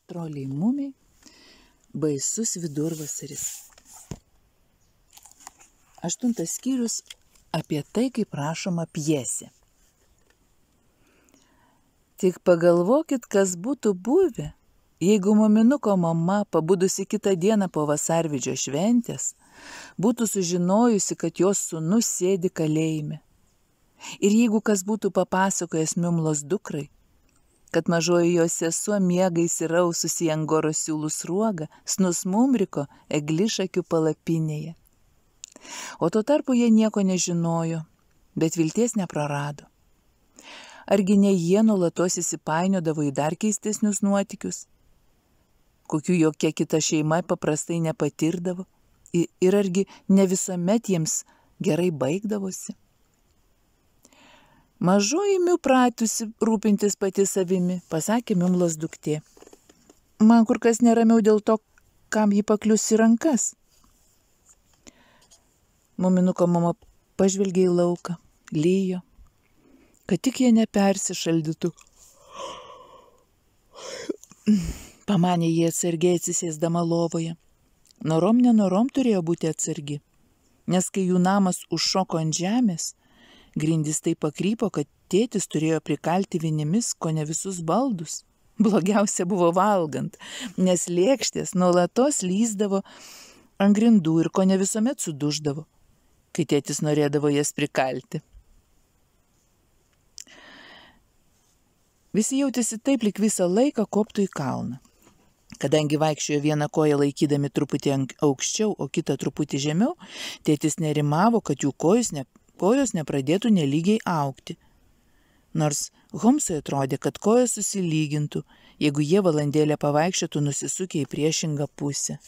Troliai mumiai, baisus vidurvasaris. 8 skyrius apie tai, kaip rašoma pjesė. Tik pagalvokit, kas būtų buvę, jeigu muminuko mama, pabudusi kitą dieną po vasarvidžio šventės, būtų sužinojusi, kad jos sūnus sėdi kalėjime. Ir jeigu kas būtų papasakojęs Miumlos dukrai, kad mažoji jos sesuo miega įsiraususi į angoro siūlų sruogą, snusmumriko eglišakių palapinėje. O tuo tarpu jie nieko nežinojo, bet vilties neprarado. Argi ne jie nuolatos įsipainiodavo į dar keistesnius nuotykius, kokių jokia kita šeima paprastai nepatirdavo, ir argi ne visuomet jiems gerai baigdavosi. Mažoji Miu pratusi rūpintis pati savimi, pasakė Miumlos duktė. Man kur kas neramiau dėl to, kam ji paklius į rankas. Muminuko mama pažvelgė į lauką, lyjo, kad tik jie nepersišaldytų. Pamanė jie atsargiai atsisėsdama lovoje. Norom nenorom turėjo būti atsargi, nes kai jų namas užšoko ant žemės, grindys taip pakrypo, kad tėtis turėjo prikalti vinimis kone visus baldus. Blogiausia buvo valgant, nes lėkštės nuolatos lįsdavo ant grindų ir kone visuomet suduždavo, kai tėtis norėdavo jas prikalti. Visi jautėsi taip, lyg visą laiką koptų į kalną. Kadangi vaikščiojo vieną koją laikydami truputį aukščiau, o kitą truputį žemiau, tėtis nerimavo, kad jų kojos nepradėtų nelygiai augti. Nors Homsui atrodė, kad kojos susilygintų, jeigu jie valandėlę pavaikščiotų nusisukę į priešingą pusę.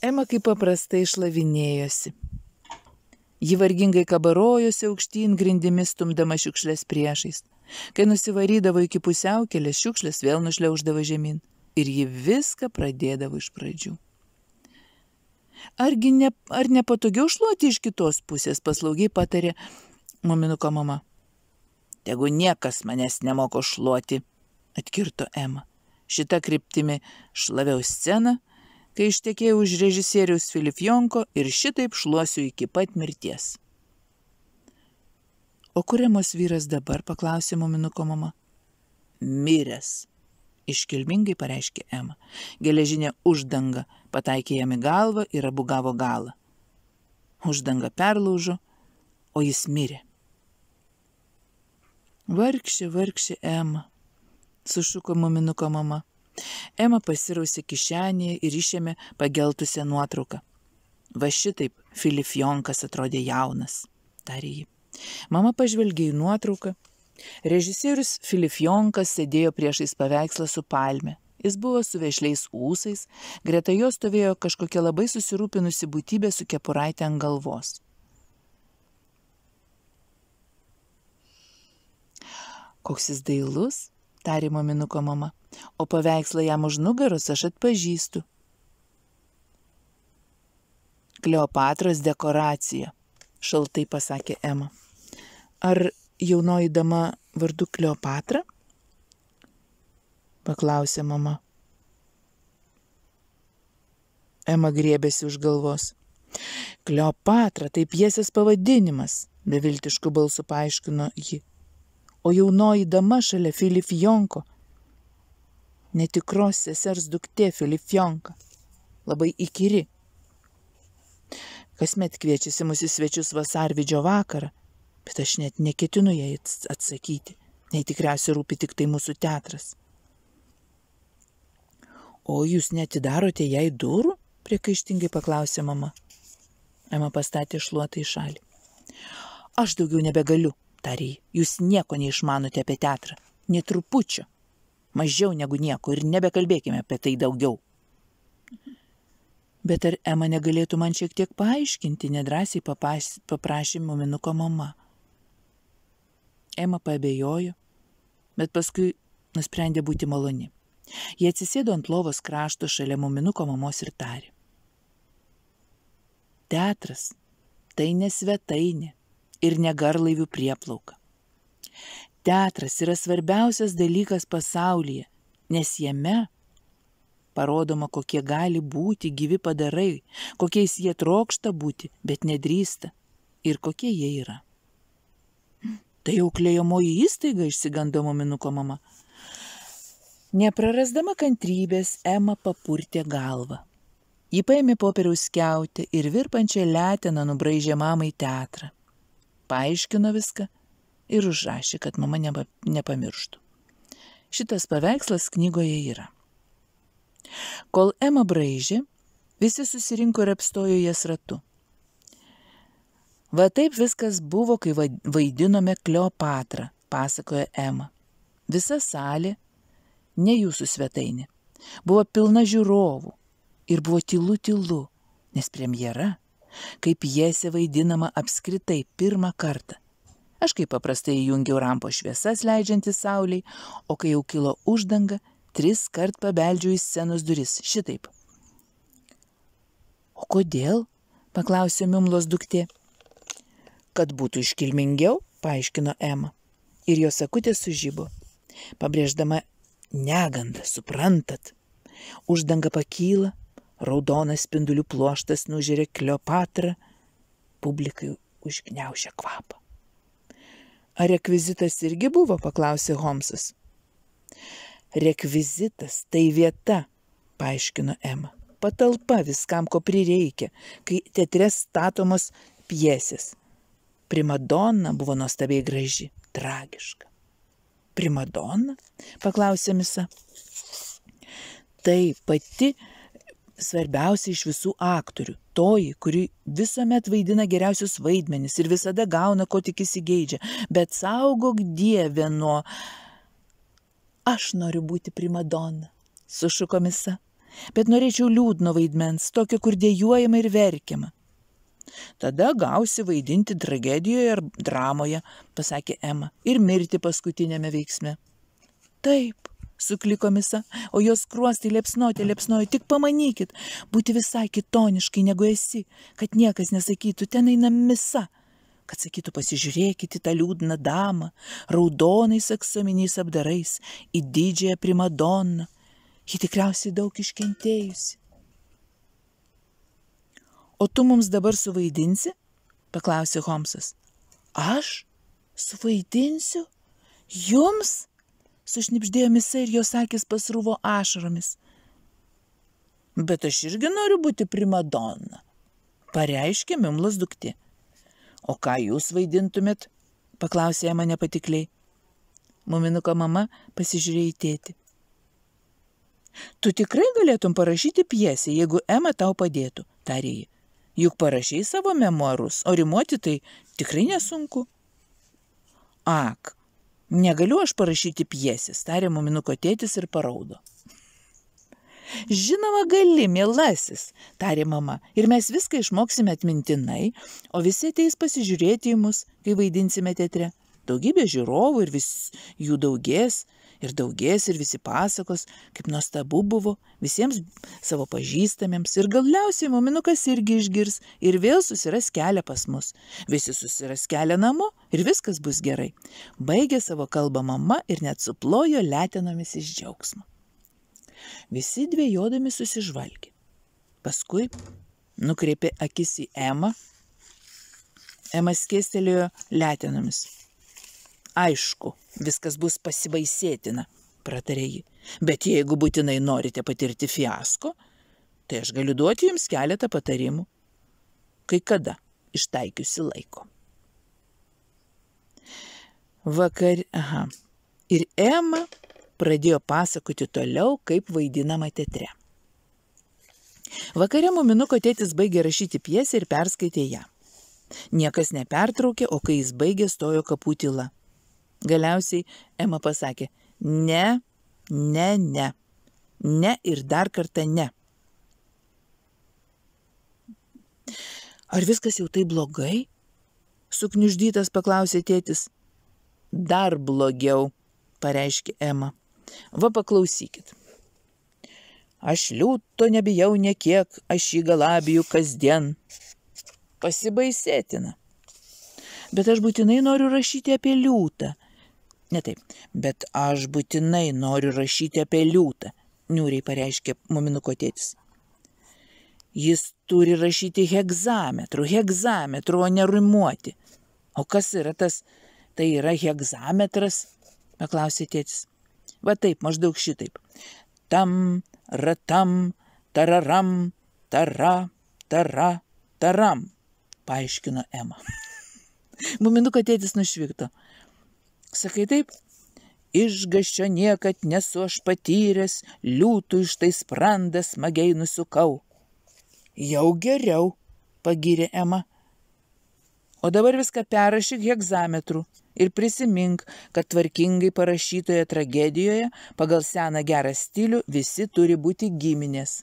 Ema kaip paprastai šlavinėjosi. Ji vargingai kabarojosi aukštyn grindimis, stumdama šiukšlės priešais. Kai nusivarydavo iki pusiaukelės, šiukšlės vėl nušliauždavo žemyn ir ji viską pradėdavo iš pradžių. Ar nepatogiau šluoti iš kitos pusės, paslaugiai patarė muminuko mama. Tegu niekas manęs nemoko šluoti, atkirto Ema. Šita kryptimi šlaviau sceną, kai ištekėjau už režisieriaus Filifjonko ir šitaip šluosiu iki pat mirties. O kur Emos vyras dabar, paklausė muminuko mama. Miręs, iškilmingai pareiškė Ema. Geležinė uždanga pataikė jam į galvą ir abu gavo galą. Uždanga perlaužo, o jis mirė. Vargšė Ema, sušuko muminuko mama. Ema pasirausė kišenėje ir išėmė pageltusią nuotrauką. Va šitaip Filifjonkas atrodė jaunas, tarė ji. Mama pažvelgė į nuotrauką. Režisierius Filifjonkas sėdėjo priešais paveikslą su palme. Jis buvo su vešliais ūsais, greta jo stovėjo kažkokia labai susirūpinusi būtybė su kepuraitė ant galvos. Koks jis dailus, tarė muminuko mama, o paveikslą jam už nugaros aš atpažįstu. Kleopatros dekoracija, šaltai pasakė Ema. Ar jaunoji dama vardu Kleopatra? Paklausė mama. Ema griebėsi už galvos. Kleopatra, tai pjesės pavadinimas, beviltišku balsu paaiškino ji. O jaunoji dama šalia Filifjonko. Netikros sesers duktė Filifjonka. Labai įkyri. Kasmet kviečiasi mus į svečius vasarvidžio vakarą, bet aš net neketinu jai atsakyti, nei tikriausiai rūpi tik tai mūsų teatras. O jūs neatidarote jai durų? Priekaištingai paklausė mama. Ema pastatė šluotą į šalį. Aš daugiau nebegaliu, tarė ji, jūs nieko neišmanote apie teatrą, nė trupučio, mažiau negu nieko ir nebekalbėkime apie tai daugiau. Bet ar Ema negalėtų man šiek tiek paaiškinti, nedrąsiai paprašė muminuko mama. Ema pabejojo, bet paskui nusprendė būti maloni. Jie atsisėdo ant lovos krašto šalia muminuko mamos ir tarė. Teatras tai ne svetainė ir ne garlaivių prieplauka. Teatras yra svarbiausias dalykas pasaulyje, nes jame parodoma, kokie gali būti gyvi padarai, kokiais jie trokšta būti, bet nedrįsta ir kokie jie yra. Tai auklėjamoji įstaiga, išsigando muminuko mama. Neprarasdama kantrybės, Ema papurtė galvą. Ji paėmė popieriaus skiautę ir virpančią leteną nubraižė mamai teatrą. Paaiškino viską ir užrašė, kad mama nepamirštų. Šitas paveikslas knygoje yra. Kol Ema braižė, visi susirinko ir apstojo jas ratu. Va taip viskas buvo, kai vaidinome Kleopatrą, pasakoja Ema. Visa salė, ne jūsų svetainė, buvo pilna žiūrovų ir buvo tylu, nes premjera, kaip pjesė vaidinama apskritai pirmą kartą. Aš kaip paprastai įjungiau rampo šviesas leidžiantį saulei, o kai jau kilo uždanga, 3 kart pabeldžiau į scenos duris, šitaip. O kodėl? Paklausė Mimlos duktė. Kad būtų iškilmingiau, paaiškino Ema, ir jos akutė sužibo, pabrėždama negandą, suprantat. Uždanga pakyla, raudonas spindulių pluoštas nužėrė Kleopatrą, publikai užgniaužė kvapą. Ar rekvizitas irgi buvo, paklausė Holmsas. Rekvizitas tai vieta, paaiškino Ema, patalpa viskam, ko prireikia, kai teatre statomos pjesės. Primadonna buvo nuostabiai graži, tragiška. Primadonna? Paklausė Misa. Tai pati svarbiausia iš visų aktorių, toji, kuri visuomet vaidina geriausius vaidmenis ir visada gauna, ko tik įsigeidžia, bet saugok Dieve nuo... Aš noriu būti primadonna, sušuko Misa, bet norėčiau liūdno vaidmens, tokio, kur dejuojama ir verkiama. Tada gausi vaidinti tragedijoje ar dramoje, pasakė Ema, ir mirti paskutinėme veiksme. Taip, sukliko Misa, o jos skruostai liepsnojo, tik pamanykit, būti visai kitoniškai negu esi, kad niekas nesakytų, ten eina Misa, kad sakytų, pasižiūrėkit į tą liūdną damą, raudonais aksominiais apdarais, į didžiąją primadonną, ji tikriausiai daug iškentėjusi. O tu mums dabar suvaidinsi? Paklausė Holmsas. Aš? Suvaidinsiu? Jums? Sušnibždėjo Misa ir jos akys pasrūvo ašaromis. Bet aš irgi noriu būti primadonna, pareiškė Mimlos duktė. O ką jūs vaidintumėt? Paklausė Ema nepatikliai. Muminuko mama pasižiūrėjo į tėtį. Tu tikrai galėtum parašyti pjesę, jeigu Ema tau padėtų, tarė ji. Juk parašei savo memuarus, o rimuoti tai tikrai nesunku. Ak, negaliu aš parašyti pjesės, tarė muminuko tėtis ir paraudo. Žinoma gali, mielasis, tarė mama, ir mes viską išmoksime atmintinai, o visi ateis pasižiūrėti į mus, kai vaidinsime teatre. Daugybė žiūrovų ir vis jų daugės ir visi pasakos, kaip nuostabu buvo visiems savo pažįstamiems ir galiausiai muminukas irgi išgirs ir vėl susiras kelią pas mus. Visi susiras kelią namo ir viskas bus gerai. Baigė savo kalbą mama ir net suplojo letenomis iš džiaugsmo. Visi dvejodami susižvalgė. Paskui nukreipė akis į Emą. Ema skėstelėjo letenomis. Aišku, viskas bus pasibaisėtina, pratarė ji. Bet jeigu būtinai norite patirti fiasko, tai aš galiu duoti jums keletą patarimų. Kai kada ištaikiusi laiko. Ir Ema pradėjo pasakoti toliau, kaip vaidinama teatre. Vakare muminuko tėtis baigė rašyti pjesę ir perskaitė ją. Niekas nepertraukė, o kai jis baigė, stojo kapų tyla. Galiausiai Ema pasakė, ne ir dar kartą ne. Ar viskas jau tai blogai? Sukniuždytas paklausė tėtis. Dar blogiau, pareiškė Ema. Va paklausykit. Aš liūto nebijau niekiek, aš jį galabiju kasdien. Pasibaisėtina. Bet aš būtinai noriu rašyti apie liūtą. Ne taip, bet aš būtinai noriu rašyti apie liūtą, niūriai pareiškė muminuko tėtis. Jis turi rašyti hegzametru, o ne rimuoti. O kas yra tas, tai yra hegzametras, paklausė tėtis. Va taip, maždaug šitaip. Tam, ratam, tararam, tara, taram, paaiškino Ema. Muminuko tėtis nušvikto. Sakai taip, išgąsčio niekad nesu aš patyręs, liūtų iš tai sprandą smagiai nusukau. Jau geriau, pagyrė Ema. O dabar viską perrašyk hegzametru ir prisimink, kad tvarkingai parašytoje tragedijoje pagal seną gerą stilių visi turi būti giminės.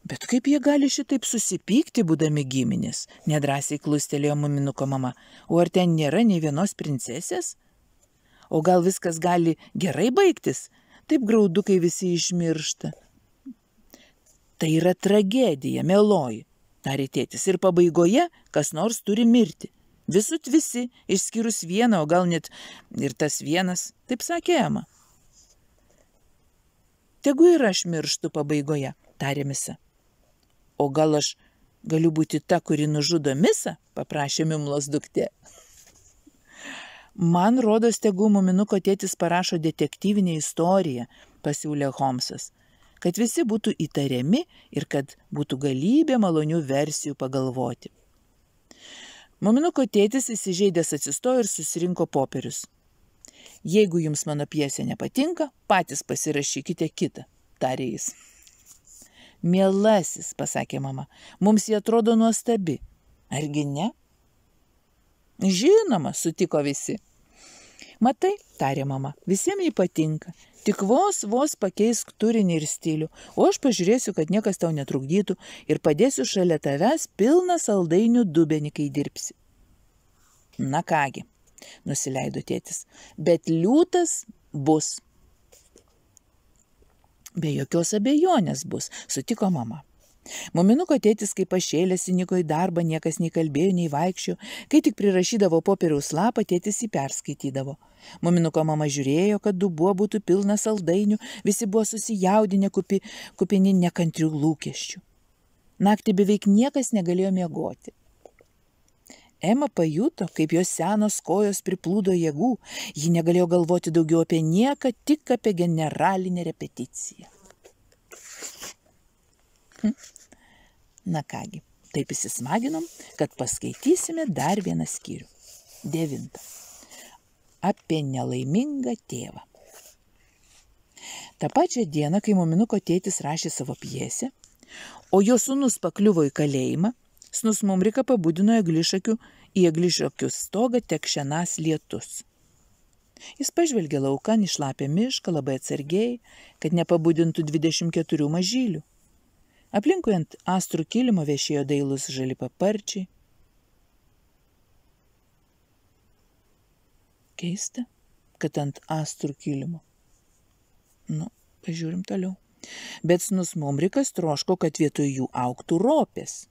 Bet kaip jie gali šitaip susipykti, būdami giminės? Nedrąsiai klustelėjo muminuko mama. O ar ten nėra nei vienos princesės? O gal viskas gali gerai baigtis? Taip graudu, kai visi išmiršta. Tai yra tragedija, mieloji, tarė tėtis. Ir pabaigoje kas nors turi mirti. Visut visi, išskyrus vieną, o gal net ir tas vienas, taip sakė Ema. Tegu ir aš mirštu pabaigoje, tarė Misa. O gal aš galiu būti ta, kuri nužudo Misą, paprašė Mimlos duktė. Man rodos, tegu muminuko tėtis parašo detektyvinę istoriją, pasiūlė Holmsas, kad visi būtų įtariami ir kad būtų galybė malonių versijų pagalvoti. Muminuko tėtis įsižeidęs atsistojo ir susirinko popierius. Jeigu jums mano pjesė nepatinka, patys pasirašykite kitą, tarė jis. Mielasis, pasakė mama, mums jie atrodo nuostabi. Argi ne? Žinoma, sutiko visi. Matai, tarė mama, visiems jį patinka. Tik vos pakeisk turinį ir stilių, o aš pažiūrėsiu, kad niekas tau netrukdytų ir padėsiu šalia tavęs pilną saldainių dubenį, kai dirbsi. Na kągi, nusileido tėtis, bet liūtas bus. Be jokios abejonės bus, sutiko mama. Muminuko tėtis, kaip pašėlės įniko į darbą, niekas nei kalbėjo, nei vaikščiojo. Kai tik prirašydavo popieriaus lapą, tėtis jį perskaitydavo. Muminuko mama žiūrėjo, kad dubuo būtų pilnas saldainių, visi buvo susijaudinę, kupini nekantrių lūkesčių. Naktį beveik niekas negalėjo miegoti. Ema pajuto, kaip jos senos kojos priplūdo jėgų. Ji negalėjo galvoti daugiau apie nieką, tik apie generalinę repeticiją. Na kągi, taip įsismaginom, kad paskaitysime dar vieną skyrių. 9. Apie nelaimingą tėvą. Ta pačią dieną, kai muminuko tėtis rašė savo pjesę, o jo sūnus pakliuvo į kalėjimą, Snus Mumrika pabudino į eglišakių stogą tekšenas lietus. Jis pažvelgė laukan į šlapią mišką labai atsargiai, kad nepabudintų 24 mažylių. Aplinkui ant astrų kilimo viešėjo dailūs žali paparčiai. Keista, kad ant astrų kilimo. Pažiūrim toliau. Bet Snus Mumrikas troško, kad vietoj jų augtų ropės.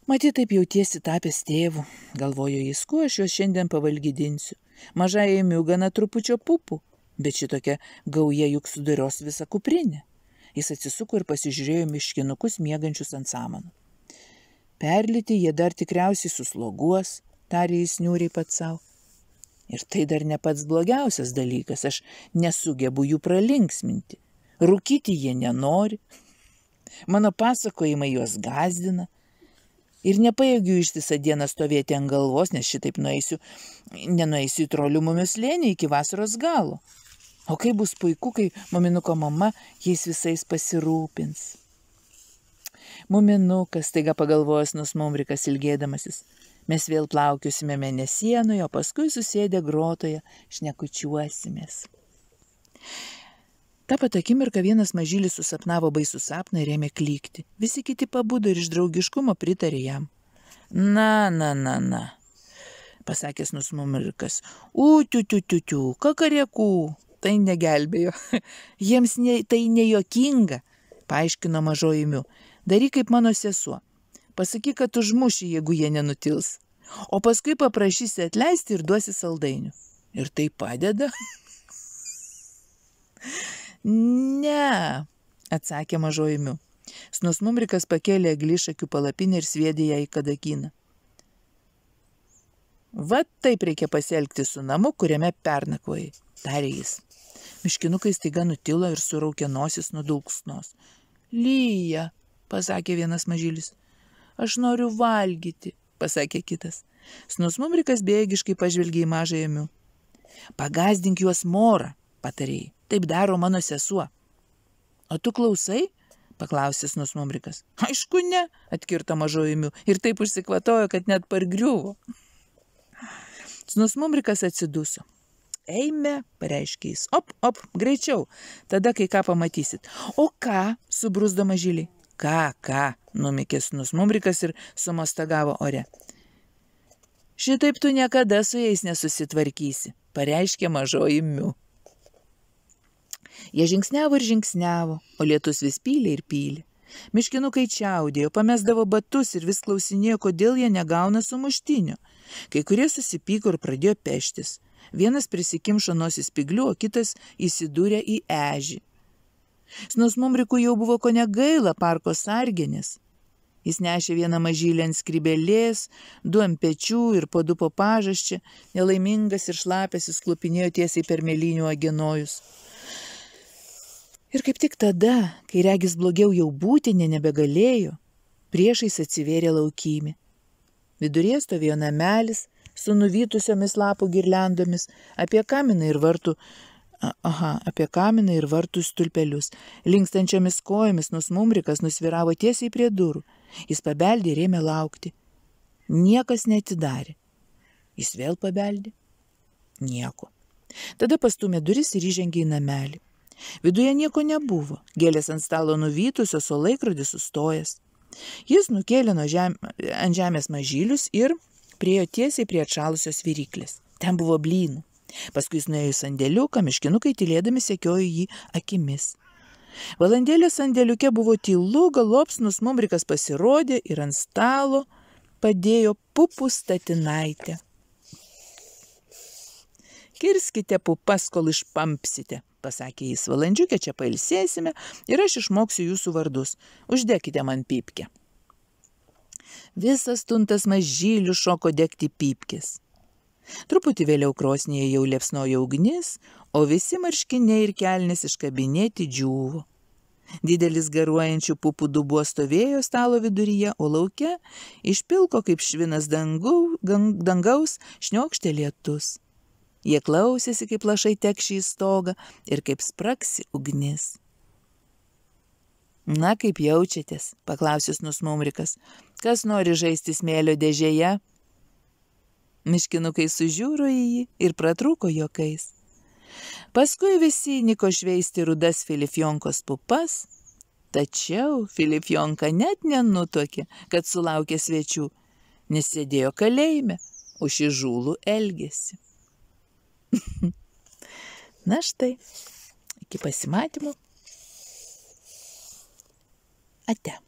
Matyt, taip jautiesi tapęs tėvu, galvojo jis, kuo aš juos šiandien pavalgydinsiu. Mažai ėmiu gana trupučio pupų, bet šitokia gauja juk sudarios visą kuprinę. Jis atsisuko ir pasižiūrėjo miškinukus miegančius ant samanų. Perlyti jie dar tikriausiai susloguos, tarė jis niūriai pats savo. Ir tai dar ne pats blogiausias dalykas, aš nesugebu jų pralinksminti. Rūkyti jie nenori. Mano pasakojimai juos gąsdina. Ir nepajėgiu ištisą dieną stovėti ant galvos, nes šitaip nenueisiu į trolių mumio slėnį iki vasaros galo. O kai bus puiku, kai muminuko mama jais visais pasirūpins. Muminukas, taiga pagalvojo Snus Mumrikas ilgėdamasis. Mes vėl plaukiusime mėnesienoje, o paskui susėdę grotoje šnekučiuosimės. Ta pat akimirką vienas mažylis susapnavo baisų sapną ir ėmė klykti. Visi kiti pabudo ir iš draugiškumo pritarė jam. Na, pasakė Snus Mumrikas. Tiu, kakariekų. Tai negelbėjo. Jiems tai nejuokinga, paaiškino mažoji Miu. Daryk kaip mano sesuo. Pasakyk, kad užmuši, jeigu jie nenutils. o paskui paprašysi atleisti ir duosi saldainių. Ir tai padeda? Ne, atsakė mažoji Miu. Snusmumrikas pakėlė eglišakių palapinę ir sviedė ją į kadakyną. Va taip reikia pasielgti su namu, kuriame pernakvojai, tarė jis. Miškinukai staiga nutilo ir suraukė nosis nuo dulksnos. Lyja, pasakė vienas mažylis. Aš noriu valgyti, pasakė kitas. Snusmumrikas bėgiškai pažvelgė į mažąją Miu. Pagazdink juos morą, patarėjai. Taip daro mano sesuo. O tu klausai? Paklausė Snusmumrikas. Aišku ne, atkirto mažoji Miu ir taip užsikvatojo, kad net pargriuvo. Snusmumrikas atsiduso. Eime, pareiškė jis. Op, greičiau, tada kai ką pamatysit. O ką, subruzdo mažyliai. Ką, numykė Snusmumrikas ir sumostagavo ore. Šitaip tu niekada su jais nesusitvarkysi, pareiškė mažoji Miu. Jie žingsniavo ir žingsniavo, o lietus vis pylė ir pylė. Miškinukai čiaudėjo, pamesdavo batus ir vis klausinėjo, kodėl jie negauna sumuštinio. Kai kurie susipyko ir pradėjo peštis. Vienas prisikimšo nosį spyglių, o kitas įsidūrė į ežį. Snusmumrikui jau buvo ko negaila parko sarginis. Jis nešė vieną mažylę ant skrybėlės, 2 ant pečių ir po 2 po pažasčią, nelaimingas ir šlapęs jis klupinėjo tiesiai per mėlynių agenojus. Ir kaip tik tada, kai regis blogiau jau būti nebegalėjo, priešais atsivėrė laukymė. Viduryje stovėjo namelis su nuvytusiomis lapų girliandomis, apie kaminą ir vartų stulpelius. Linkstančiomis kojomis Snusmumrikas nusviravo tiesiai prie durų. Jis pabeldė ir ėmė laukti. Niekas neatidarė. Jis vėl pabeldė. Nieko. Tada pastumė duris ir įžengė į namelį. Viduje nieko nebuvo. Gėlės ant stalo nuvytusios, o laikrodis sustojęs. Jis nukėlė ant žemės mažylius ir priėjo tiesiai prie atšalusios viryklės. Ten buvo blynų. Paskui jis nuėjo į sandėliuką, miškinukai tylėdami sekiojo jį akimis. Valandėlė sandėliuke buvo tylu, galop Snusmumrikas pasirodė ir ant stalo padėjo pupų statinaitę. Kirskite pupas, kol išpampsite, pasakė jis. Valandžiukę čia pailsėsime ir aš išmoksiu jūsų vardus. Uždekite man pypkę. Visas tuntas mažylių šoko degti pypkės. Truputį vėliau krosnyje jau liepsnojo ugnis, o visi marškiniai ir kelnės iškabinėti džiūvo. Didelis garuojančių pupų dubuo stovėjo stalo viduryje, o lauke išpilko kaip švinas dangaus šniokštė lietus. Jie klausėsi, kaip lašai tekšė į stogą ir kaip spraksi ugnis. Na, kaip jaučiatės, paklausė Snusmumrikas. Kas nori žaisti smėlio dėžėje? Miškinukai sužiūro į jį ir pratrūko juokais. Paskui visi niko šveisti rudas Filifjonkos pupas, tačiau Filifjonka net nenutuokė, kad sulaukė svečių, nes sėdėjo kalėjime už įžūlų elgesį. Na štai, iki pasimatymo. Ate.